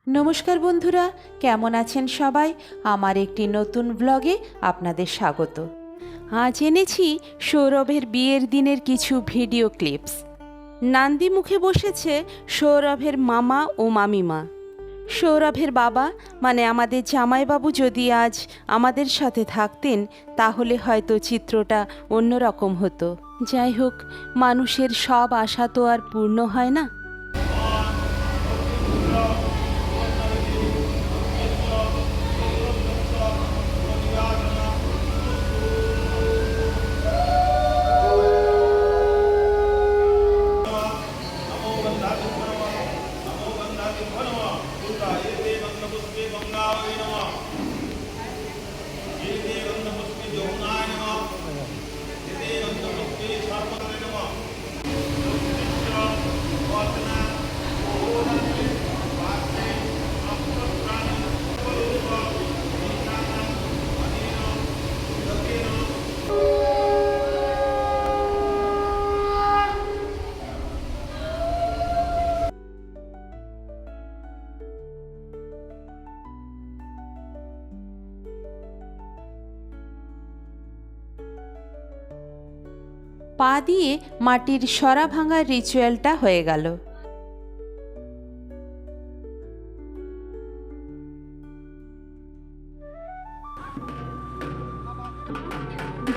নমস্কার বন্ধুরা, কেমন আছেন সবাই? আমার একটি নতুন ব্লগে আপনাদের স্বাগত। আজ এনেছি সৌরভের বিয়ের দিনের কিছু ভিডিও ক্লিপস। নান্দি মুখে বসেছে সৌরভের মামা ও মামিমা। সৌরভের বাবা মানে আমাদের জামাইবাবু যদি আজ আমাদের সাথে থাকতেন তাহলে হয়তো চিত্রটা অন্যরকম হতো। যাই হোক, মানুষের সব আশা তো আর পূর্ণ হয় না। পা দিয়ে মাটির সরা ভাঙার রিচুয়ালটা হয়ে গেল।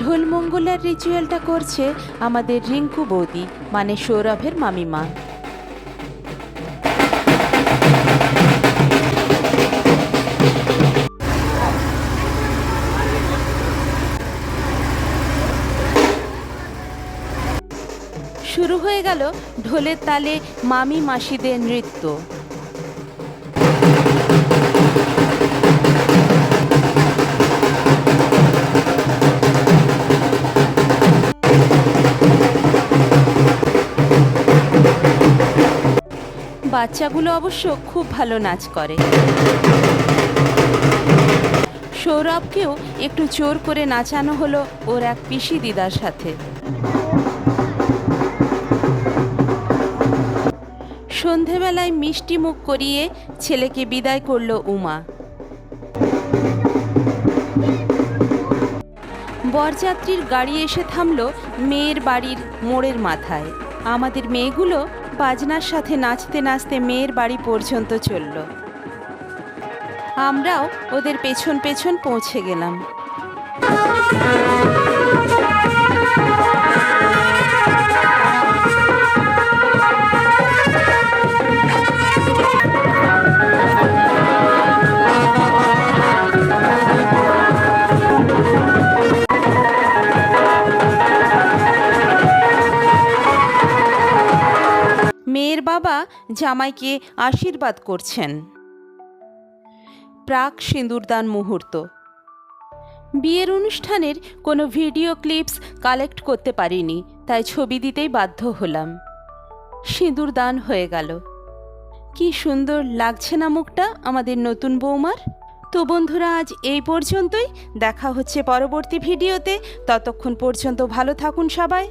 ঢোলমঙ্গলার রিচুয়ালটা করছে আমাদের রিঙ্কু বৌদি মানে সৌরভের মামিমা। শুরু হয়ে গেল ঢোলের তালে মামি মাসিদের নৃত্য। বাচ্চাগুলো অবশ্য খুব ভালো নাচ করে। সৌরভকেও একটু জোর করে নাচানো হলো ওর এক পিসি দিদার সাথে। সন্ধেবেলায় মিষ্টি মুখ করিয়ে ছেলেকে বিদায় করল উমা। বরযাত্রীর গাড়ি এসে থামল মেয়ের বাড়ির মোড়ের মাথায়। আমাদের মেয়েগুলো বাজনার সাথে নাচতে নাচতে মেয়ের বাড়ি পর্যন্ত চলল। আমরাও ওদের পেছন পেছন পৌঁছে গেলাম। মেয়ের বাবা জামাইকে আশীর্বাদ করছেন। প্রাক সিঁদুরদান মুহূর্ত। বিয়ের অনুষ্ঠানের কোনো ভিডিও ক্লিপস কালেক্ট করতে পারিনি, তাই ছবি দিতেই বাধ্য হলাম। সিঁদুরদান হয়ে গেল। কি সুন্দর লাগছে না মুখটা আমাদের নতুন বৌমার। তো বন্ধুরা, আজ এই পর্যন্তই। দেখা হচ্ছে পরবর্তী ভিডিওতে। ততক্ষণ পর্যন্ত ভালো থাকুন সবাই।